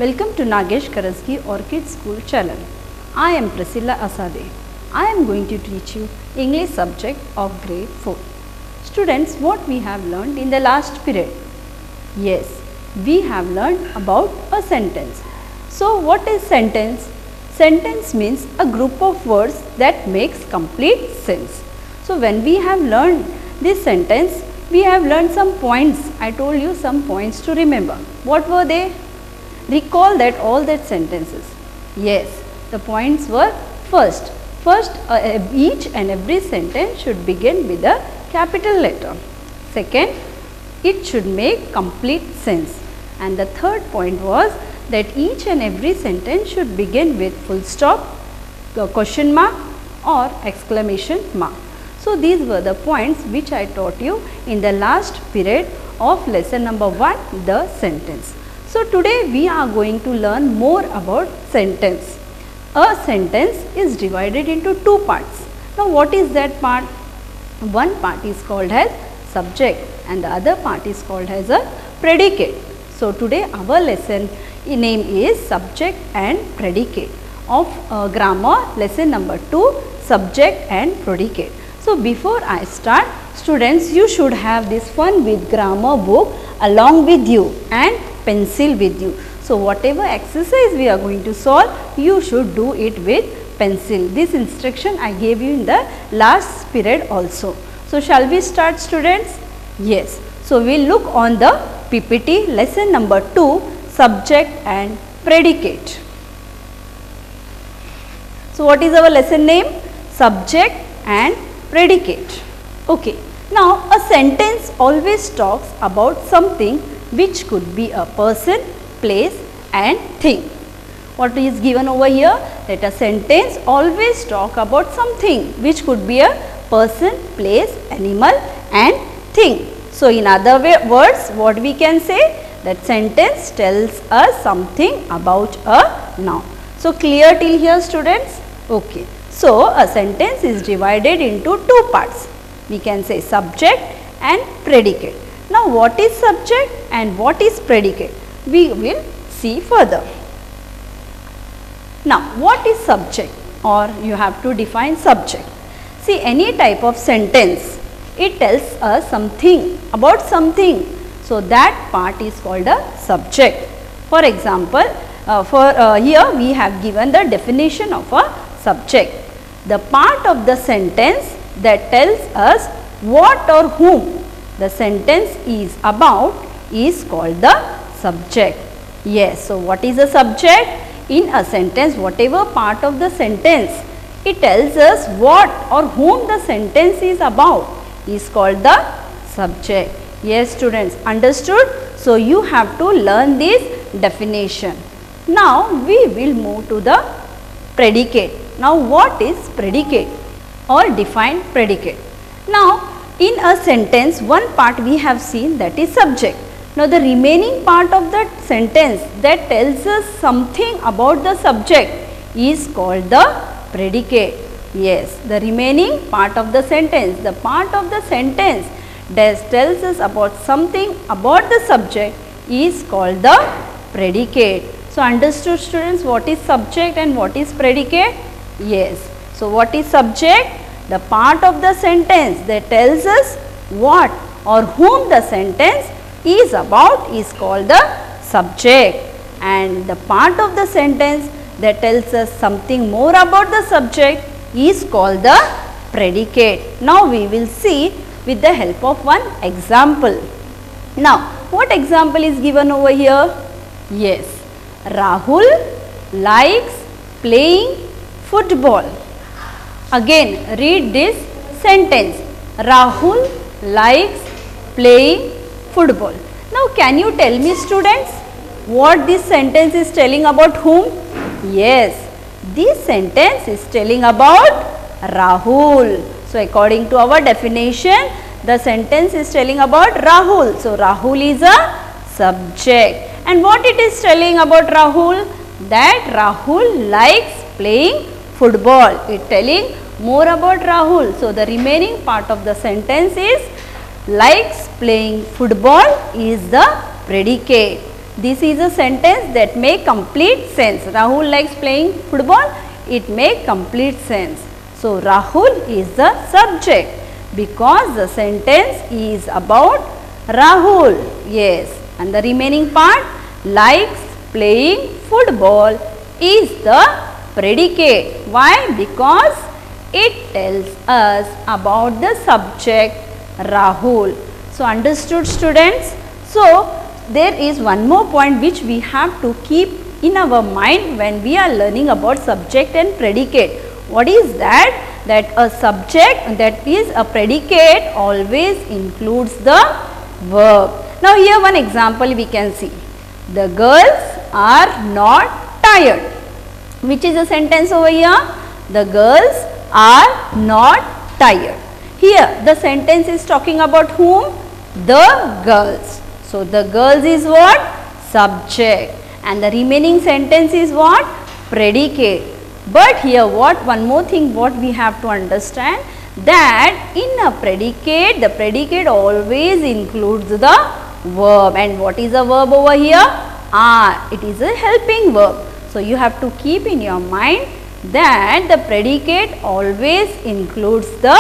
Welcome to Nagesh Karasgi Orchid School channel. I am Priscilla Asade. I am going to teach you English subject of grade 4. Students, what we have learned in the last period? Yes, we have learned about a sentence. So what is sentence? Sentence means a group of words that makes complete sense. So when we have learned this sentence, we have learned some points. I told you some points to remember. What were they? Recall that all that sentences. Yes, the points were first, each and every sentence should begin with a capital letter. Second, it should make complete sense. And the third point was that each and every sentence should begin with full stop, question mark or exclamation mark. So these were the points which I taught you in the last period of lesson number 1, the sentence. So today we are going to learn more about sentence. A sentence is divided into two parts. Now what is that part? One part is called as subject and the other part is called as a predicate. So today our lesson name is subject and predicate of grammar lesson number 2, subject and predicate. So before I start, students, you should have this fun with grammar book along with you and pencil with you. So whatever exercise we are going to solve, you should do it with pencil. This instruction I gave you in the last period also. So shall we start, students? Yes. So we will look on the PPT lesson number 2, subject and predicate. So what is our lesson name? Subject and predicate. Okay. Now a sentence always talks about something which could be a person, place and thing. What is given over here? That a sentence always talk about something which could be a person, place, animal and thing. So in other words, what we can say? That sentence tells us something about a noun. So clear till here, students? Okay. So a sentence is divided into two parts. We can say subject and predicate. Now what is subject and what is predicate? We will see further. Now what is subject, or you have to define subject. See, any type of sentence, it tells us something about something. So that part is called a subject. For example, here we have given the definition of a subject. The part of the sentence that tells us what or whom the sentence is about is called the subject. Yes, so what is a subject? In a sentence, whatever part of the sentence, it tells us what or whom the sentence is about is called the subject. Yes, students, understood? So you have to learn this definition. Now we will move to the predicate. Now what is predicate or define predicate? Now in a sentence, one part we have seen, that is subject. Now the remaining part of that sentence that tells us something about the subject is called the predicate. Yes, the remaining part of the sentence, the part of the sentence that tells us about something about the subject is called the predicate. So understood, students, what is subject and what is predicate? Yes. So what is subject? The part of the sentence that tells us what or whom the sentence is about is called the subject, and the part of the sentence that tells us something more about the subject is called the predicate. Now we will see with the help of one example. Now what example is given over here? Yes, Rahul likes playing football. Again read this sentence. Rahul likes playing football. Now can you tell me, students, what this sentence is telling about whom? Yes, this sentence is telling about Rahul. So according to our definition, the sentence is telling about Rahul. So Rahul is a subject. And what it is telling about Rahul? That Rahul likes playing football. It telling more about Rahul. So the remaining part of the sentence is likes playing football is the predicate. This is a sentence that make complete sense. Rahul likes playing football. It make complete sense. So Rahul is the subject because the sentence is about Rahul. Yes. And the remaining part, likes playing football, is the predicate. Why? Because it tells us about the subject Rahul. So understood, students? So there is one more point which we have to keep in our mind when we are learning about subject and predicate. What is that? That a subject, that is a predicate, always includes the verb. Now here one example we can see. The girls are not tired. Which is a sentence over here? The girls are not tired. Here the sentence is talking about whom? The girls. So the girls is what? Subject. And the remaining sentence is what? Predicate. But here one more thing what we have to understand, that in a predicate, the predicate always includes the verb. And what is a verb over here? Are. It is a helping verb. So you have to keep in your mind that the predicate always includes the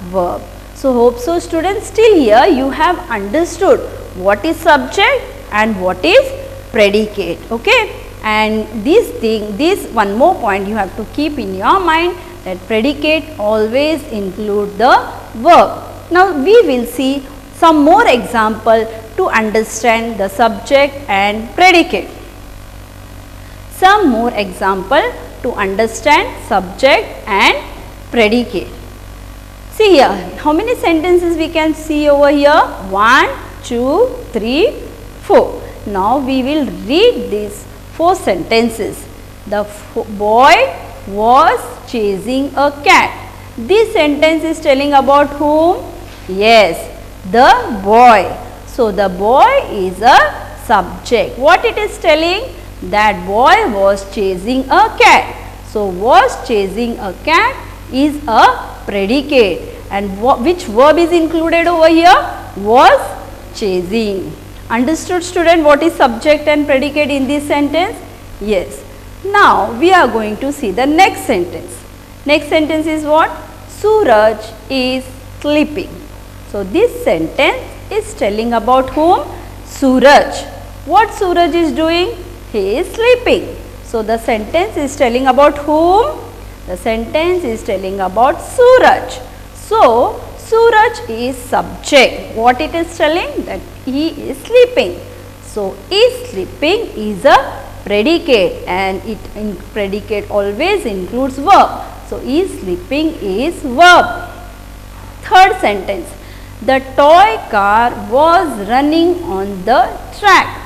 verb. So hope so, students, till here you have understood what is subject and what is predicate. Okay. And this one more point you have to keep in your mind, that predicate always include the verb. Now we will see some more example to understand the subject and predicate. Some more example to understand subject and predicate. See here, how many sentences we can see over here? 1, 2, 3, 4. Now we will read these 4 sentences. The boy was chasing a cat. This sentence is telling about whom? Yes, the boy. So the boy is a subject. What it is telling? That boy was chasing a cat. So was chasing a cat is a predicate. And which verb is included over here? Was chasing. Understood, student, what is subject and predicate in this sentence? Yes. Now we are going to see the next sentence. Next sentence is what? Suraj is sleeping. So this sentence is telling about whom? Suraj. What Suraj is doing? He is sleeping. So the sentence is telling about whom? The sentence is telling about Suraj. So Suraj is subject. What it is telling? That he is sleeping. So is sleeping is a predicate, and predicate always includes verb. So is sleeping is verb. Third sentence. The toy car was running on the track.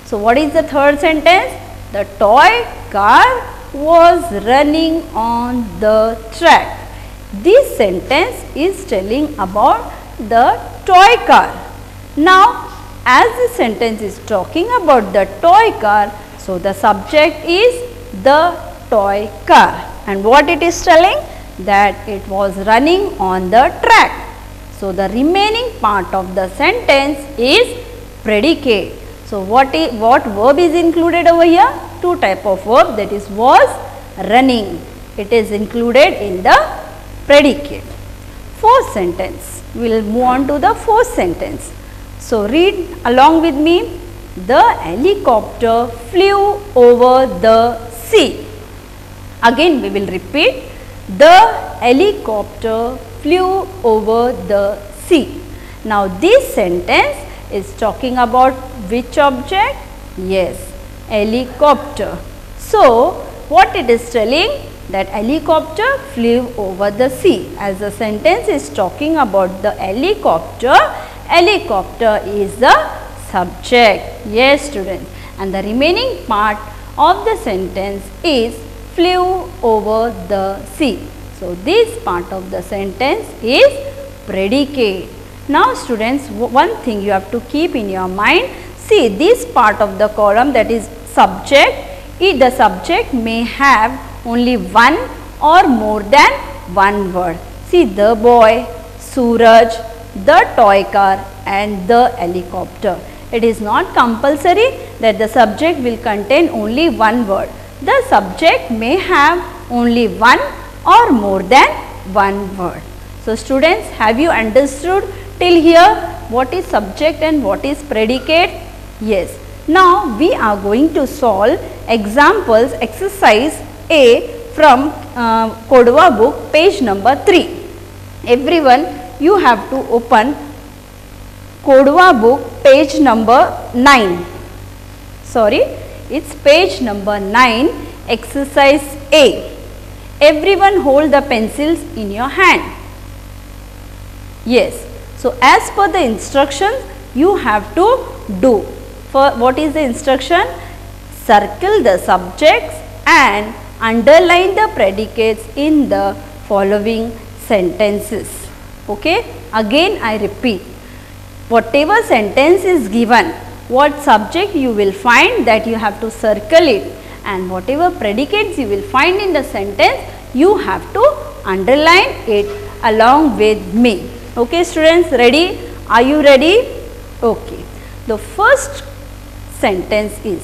So what is the third sentence? The toy car was running on the track. This sentence is telling about the toy car. Now, as the sentence is talking about the toy car, so the subject is the toy car. And what it is telling? That it was running on the track. So the remaining part of the sentence is predicate. So what verb is included over here? 2 type of verb, that is was, running. It is included in the predicate. Fourth sentence. We will move on to the fourth sentence. So read along with me. The helicopter flew over the sea. Again we will repeat. The helicopter flew over the sea. Now this sentence is talking about which object? Yes, helicopter. So what it is telling? That helicopter flew over the sea. As the sentence is talking about the helicopter, helicopter is the subject. Yes, students. And the remaining part of the sentence is flew over the sea. So this part of the sentence is predicate. Now students, one thing you have to keep in your mind. See, this part of the column, that is subject, the subject may have only one or more than one word. See, the boy, Suraj, the toy car and the helicopter. It is not compulsory that the subject will contain only one word. The subject may have only one or more than one word. So students, have you understood till here what is subject and what is predicate? Yes. Now we are going to solve examples exercise A from Kodwa book, page number 3. Everyone, you have to open Kodwa book, page number 9. Sorry, it's page number 9, exercise A. Everyone hold the pencils in your hand. Yes. So as per the instructions, you have to do. For what is the instruction? Circle the subjects and underline the predicates in the following sentences. Okay. Again I repeat. Whatever sentence is given, what subject you will find, that you have to circle it, and whatever predicates you will find in the sentence, you have to underline it along with me. Okay students, ready? Are you ready? Okay. The first sentence is,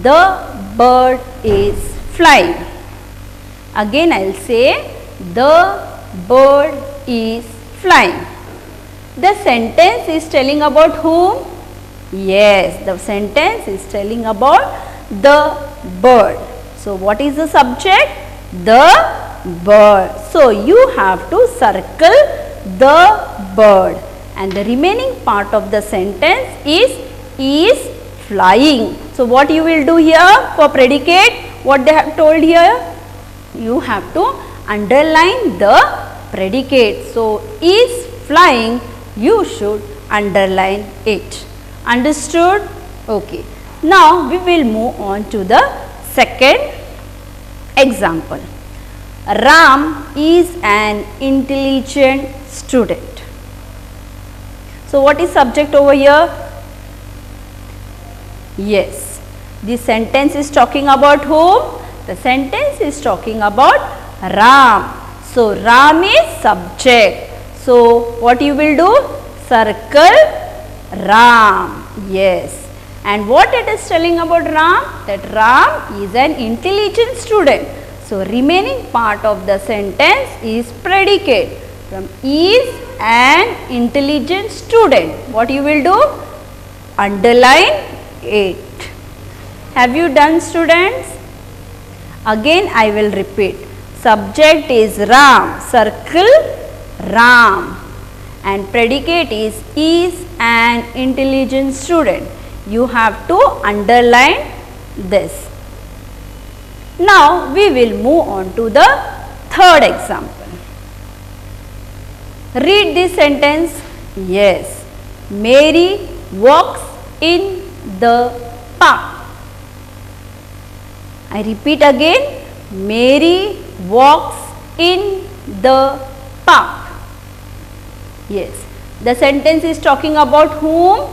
the bird is flying. Again I will say, the bird is flying. The sentence is telling about whom? Yes, the sentence is telling about the bird. So what is the subject? The bird. So you have to circle the bird, and the remaining part of the sentence is flying. So what you will do here for predicate? What they have told here? You have to underline the predicate. So is flying, you should underline it. Understood? Okay. Now we will move on to the second example. Ram is an intelligent student. So what is subject over here? Yes, this sentence is talking about whom? The sentence is talking about Ram. So Ram is subject. So what you will do? Circle Ram. Yes. And what it is telling about Ram? That Ram is an intelligent student. So remaining part of the sentence is predicate. From is an intelligent student. What you will do? Underline it. Have you done, students? Again I will repeat. Subject is Ram. Circle Ram. And predicate is an intelligent student. You have to underline this. Now we will move on to the third example. Read this sentence. Yes. Mary walks in the park. I repeat again. Mary walks in the park. Yes. The sentence is talking about whom?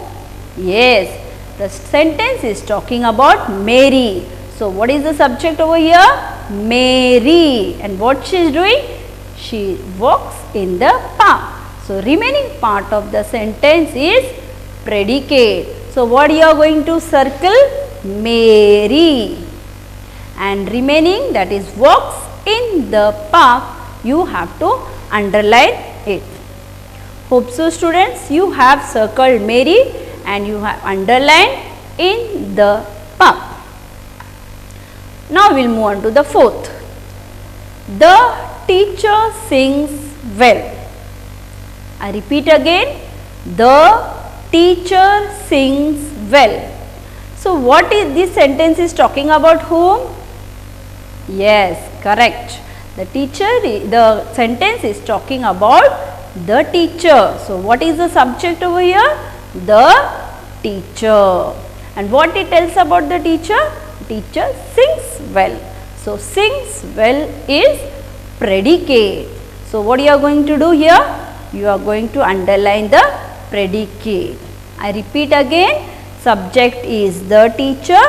Yes. The sentence is talking about Mary. So what is the subject over here? Mary. And what she is doing? She walks in the park. So remaining part of the sentence is predicate. So what you are going to circle? Mary. And remaining, that is walks in the park, you have to underline it. Hope so, students, you have circled Mary and you have underlined in the park. Now we will move on to the fourth. The teacher sings well. I repeat again. The teacher sings well. So what is this sentence is talking about whom? Yes, correct. The sentence is talking about the teacher. So what is the subject over here? The teacher. And what it tells about the teacher? Teacher sings well. So sings well is predicate. So what you are going to do here? You are going to underline the predicate. I repeat again. Subject is the teacher.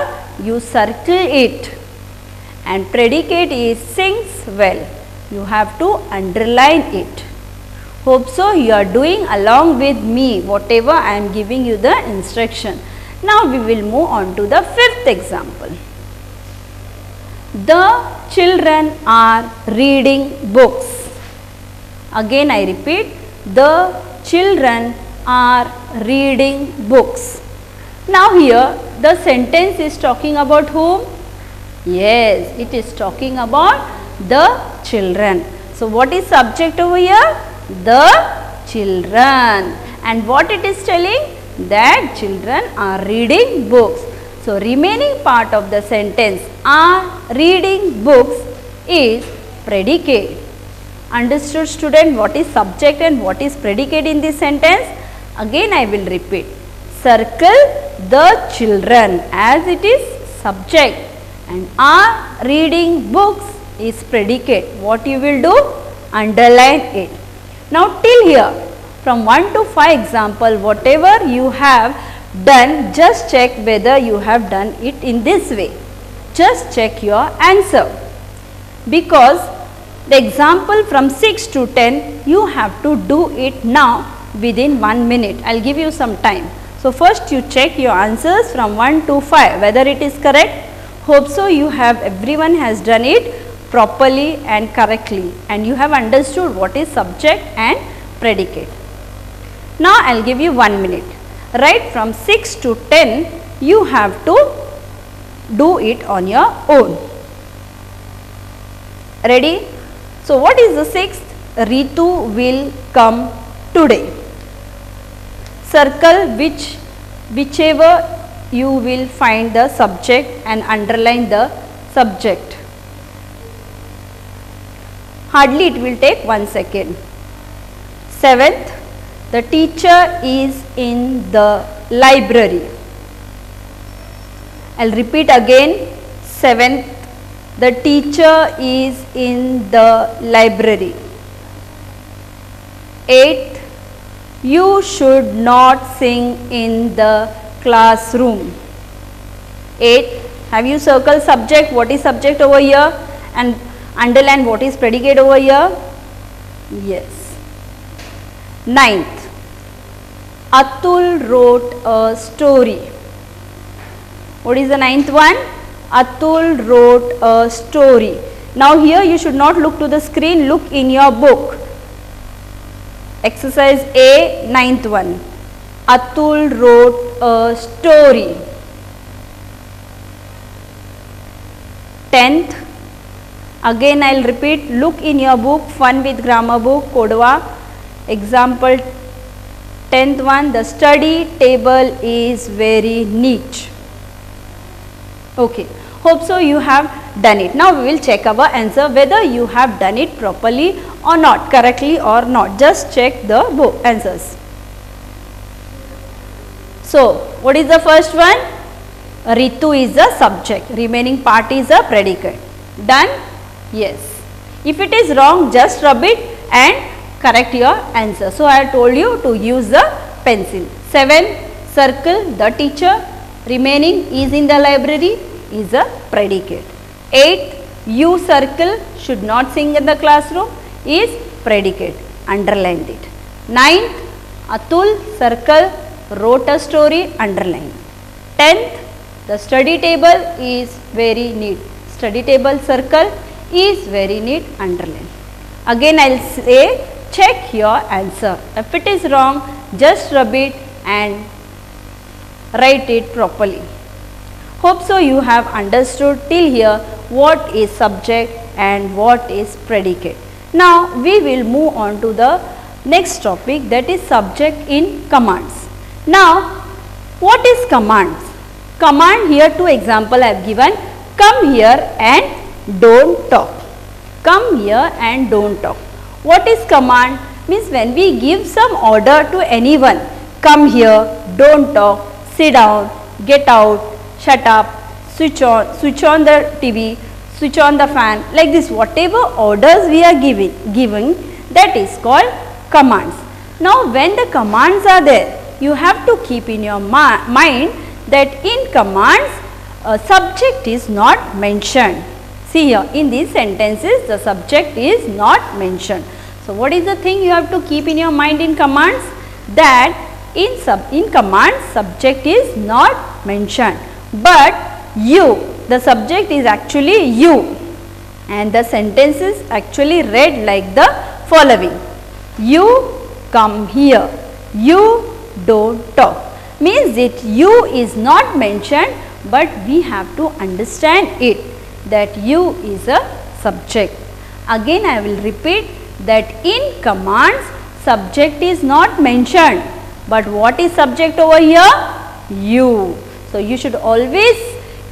You circle it. And predicate is sings well. You have to underline it. Hope so you are doing along with me whatever I am giving you the instruction. Now we will move on to the fifth example. The children are reading books. Again I repeat, the children are reading books. Now here the sentence is talking about whom? Yes, it is talking about the children. So what is subject over here? The children. And what it is telling? That children are reading books. So remaining part of the sentence, are reading books, is predicate. Understood student, what is subject and what is predicate in this sentence? Again I will repeat. Circle the children as it is subject, and are reading books is predicate. What you will do? Underline it. Now till here, from 1 to 5 example, whatever you have done, just check whether you have done it in this way. Just check your answer, because the example from 6 to 10 you have to do it now within 1 minute. I will give you some time. So first you check your answers from 1 to 5 whether it is correct. Hope so you have, everyone has done it properly and correctly, and you have understood what is subject and predicate. Now I will give you 1 minute. Right from 6 to 10 you have to do it on your own. Ready? So what is the sixth? Ritu will come today. Circle whichever you will find the subject and underline the subject. Hardly it will take 1 second. Seventh, the teacher is in the library. I will repeat again. Seventh, the teacher is in the library. Eighth, you should not sing in the classroom. Eighth, have you circled subject? What is subject over here? And underline what is predicate over here? Yes. Ninth, Atul wrote a story. What is the ninth one? Atul wrote a story. Now here you should not look to the screen, look in your book. Exercise A, ninth one. Atul wrote a story. 10th, again I will repeat, look in your book, Fun with Grammar book, Kodwa. Example 10th one, the study table is very neat. Okay, hope so you have done it. Now we will check our answer whether you have done it properly or not, correctly or not. Just check the book answers. So what is the first one? Ritu is the subject, remaining part is a predicate. Done? Yes. If it is wrong, just rub it and correct your answer. So I have told you to use the pencil. 7, circle the teacher, remaining is in the library is a predicate. 8, you circle should not sing in the classroom is predicate, underlined it. 9th, Atul circle wrote a story, underline. 10th, the study table is very neat, study table circle is very neat, underline. Again I will say, check your answer. If it is wrong, just rub it and write it properly. Hope so you have understood till here what is subject and what is predicate. Now we will move on to the next topic, that is subject in commands. Now what is commands? Command, here two example I have given. Come here and don't talk. Come here and don't talk. What is command? Means when we give some order to anyone, come here, don't talk, sit down, get out, shut up, switch on the TV, switch on the fan, like this, whatever orders we are giving, that is called commands. Now when the commands are there, you have to keep in your mind that in commands a subject is not mentioned. See here, in these sentences the subject is not mentioned. So what is the thing you have to keep in your mind in commands? That in commands subject is not mentioned, but you, the subject is actually you, and the sentence is actually read like the following: you come here, you don't talk. Means that you is not mentioned, but we have to understand it that you is a subject. Again I will repeat that in commands subject is not mentioned, but what is subject over here? You. So you should always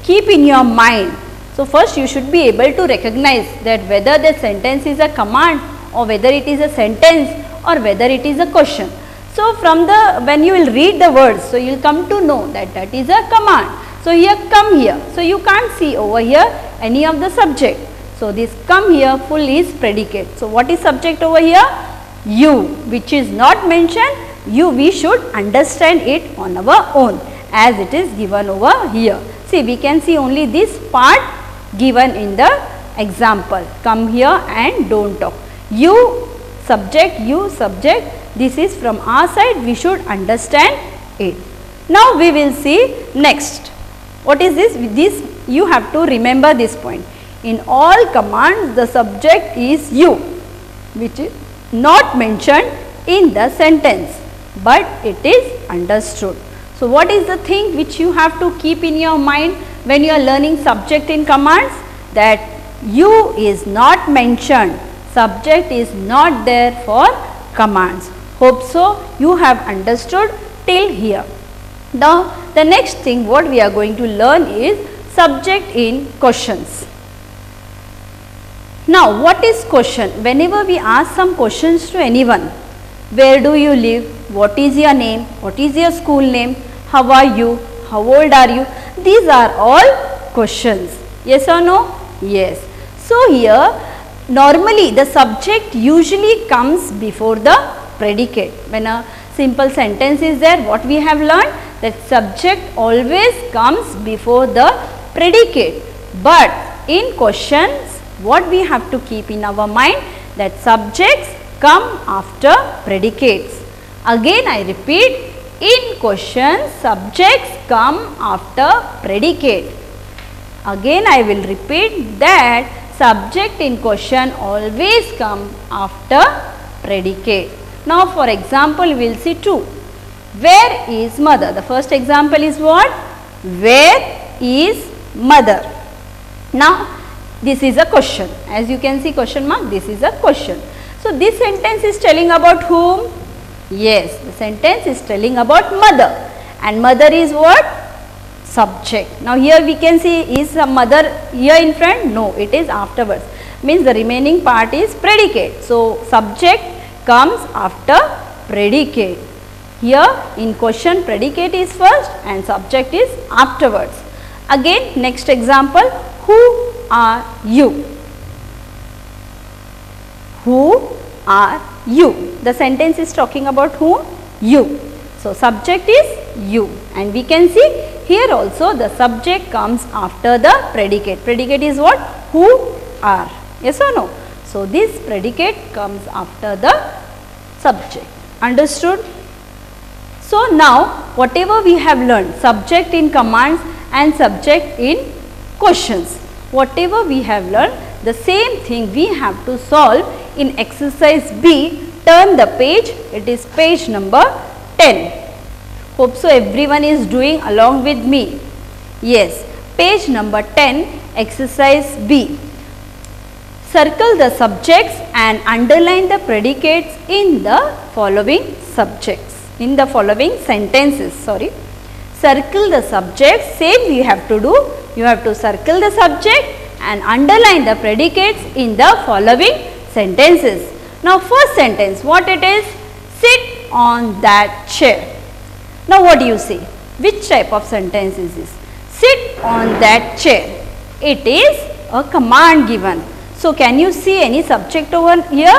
keep in your mind. So first you should be able to recognize that whether the sentence is a command or whether it is a sentence or whether it is a question. So from the, when you will read the words, so you will come to know that that is a command. So here, come here. So you can't see over here any of the subject. So this come here full is predicate. So what is subject over here? You, which is not mentioned. You, we should understand it on our own as it is given over here. See, we can see only this part given in the example. Come here and don't talk. You subject, you subject. This is from our side, we should understand it. Now we will see next. What is this? This you have to remember this point. In all commands the subject is you, which is not mentioned in the sentence, but it is understood. So what is the thing which you have to keep in your mind when you are learning subject in commands? That you is not mentioned, subject is not there for commands. Hope so you have understood till here. Now the next thing what we are going to learn is subject in questions. Now what is question? Whenever we ask some questions to anyone, where do you live? What is your name? What is your school name? How are you? How old are you? These are all questions. Yes or no? Yes. So here normally the subject usually comes before the predicate. When a simple sentence is there, what we have learned? That subject always comes before the predicate. But in questions, what we have to keep in our mind? That subjects come after predicates. Again I repeat, in questions subjects come after predicate. Again I will repeat that subject in question always come after predicate. Now for example we will see two. Where is mother? The first example is what? Where is mother? Now this is a question. As you can see question mark, this is a question. So this sentence is telling about whom? Yes, the sentence is telling about mother, and mother is what? Subject. Now here we can see, is a mother here in front? No, it is afterwards. Means the remaining part is predicate. So subject comes after predicate. Here in question predicate is first and subject is afterwards. Again next example, who are you? Who are you? The sentence is talking about whom? You. So subject is you, and we can see here also the subject comes after the predicate. Predicate is what? Who are. Yes or no? So this predicate comes after the subject. Understood? So now whatever we have learned, subject in commands and subject in questions, whatever we have learned, the same thing we have to solve in exercise B. Turn the page, it is page number 10. Hope so everyone is doing along with me. Yes, page number 10, exercise B. Circle the subjects and underline the predicates in the following subjects, in the following sentences, sorry. Circle the subjects, same you have to do, you have to circle the subject and underline the predicates in the following sentences. Now first sentence, what it is? Sit on that chair. Now what do you say? Which type of sentence is this? Sit on that chair. It is a command given. So can you see any subject over here?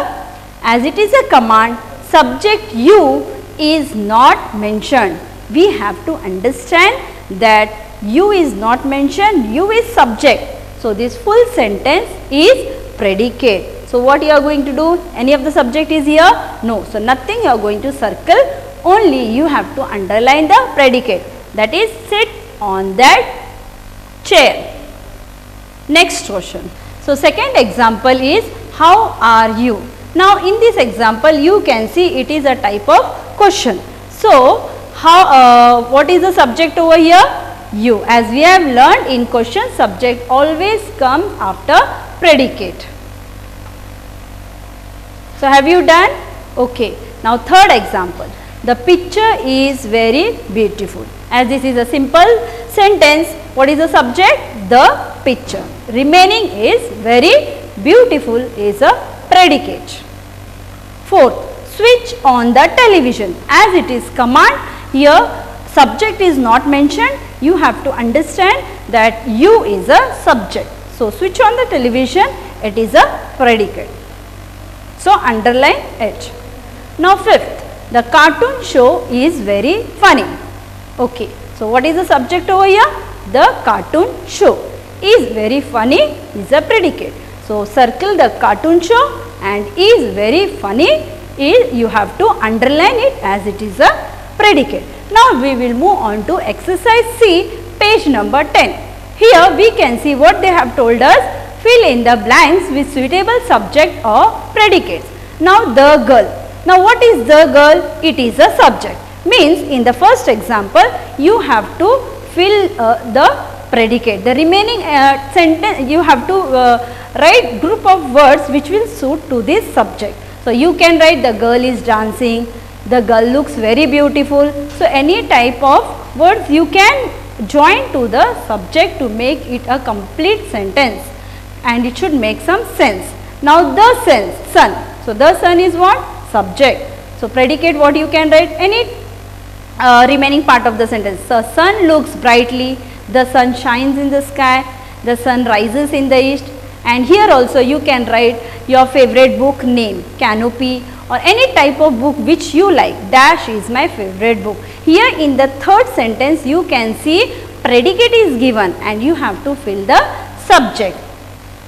As it is a command, subject you is not mentioned. We have to understand that you is not mentioned, you is subject. So this full sentence is predicate. So what you are going to do? Any of the subject is here? No. So nothing you are going to circle, only you have to underline the predicate. That is sit on that chair. Next question. So, second example is how are you? Now, in this example you can see it is a type of question. So, what is the subject over here? You. As we have learned in question, subject always comes after predicate. So, have you done? Okay. Now, third example. The picture is very beautiful. As this is a simple sentence, what is the subject? The picture. Remaining is very beautiful is a predicate. Fourth, switch on the television. As it is command, here subject is not mentioned. You have to understand that you is a subject. So, switch on the television, it is a predicate. So, underline it. Now, fifth, the cartoon show is very funny. Okay. So, what is the subject over here? The cartoon show is very funny is a predicate. So, circle the cartoon show and is very funny is you have to underline it as it is a predicate. Now, we will move on to exercise C, page number 10. Here we can see what they have told us, fill in the blanks with suitable subject or predicates. Now, the girl. Now, what is the girl? It is a subject. Means in the first example, you have to fill the predicate. The remaining sentence, you have to write group of words which will suit to this subject. So, you can write the girl is dancing, the girl looks very beautiful. So, any type of words you can join to the subject to make it a complete sentence and it should make some sense. Now, the sun. So, the sun is what? Subject. So, predicate what you can write? Any remaining part of the sentence. The sun looks brightly, the sun shines in the sky, the sun rises in the east, and here also you can write your favorite book name, Canopy, or any type of book which you like. Dash is my favorite book. Here in the third sentence you can see predicate is given and you have to fill the subject.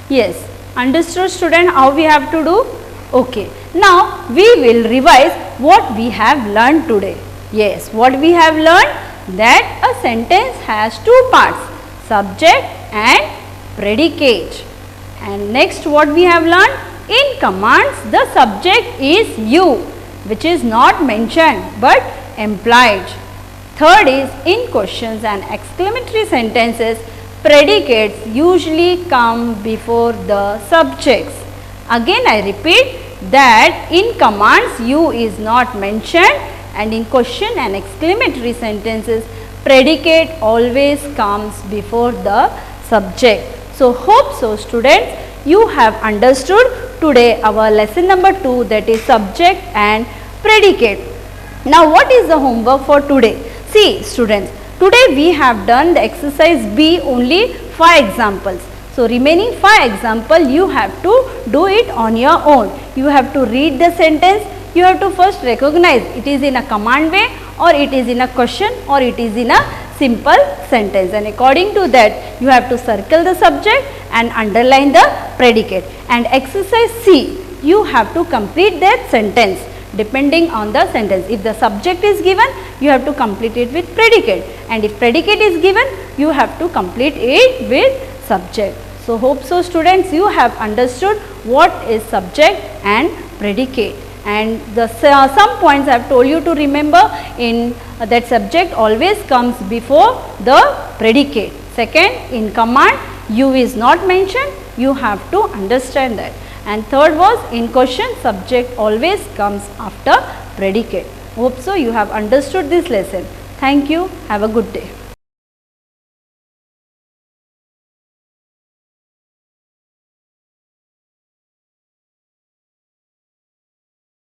Yes, understood student how we have to do? Okay. Now, we will revise what we have learned today. Yes, what we have learned, that a sentence has two parts, subject and predicate. And next what we have learned, in commands the subject is you, which is not mentioned but implied. Third is, in questions and exclamatory sentences, predicates usually come before the subjects. Again I repeat that in commands you is not mentioned and in question and exclamatory sentences predicate always comes before the subject. So, hope so students you have understood today our lesson number 2, that is subject and predicate. Now, what is the homework for today? See students, today we have done the exercise B only 5 examples. So, remaining 5 examples you have to do it on your own. You have to read the sentence, you have to first recognize it is in a command way or it is in a question or it is in a simple sentence, and according to that you have to circle the subject and underline the predicate. And exercise C, you have to complete that sentence depending on the sentence. If the subject is given, you have to complete it with predicate, and if predicate is given, you have to complete it with subject. So, hope so students you have understood what is subject and predicate, and the some points I have told you to remember. In that subject always comes before the predicate. Second, in command you is not mentioned, you have to understand that. And third was, in question subject always comes after predicate. Hope so you have understood this lesson. Thank you. Have a good day.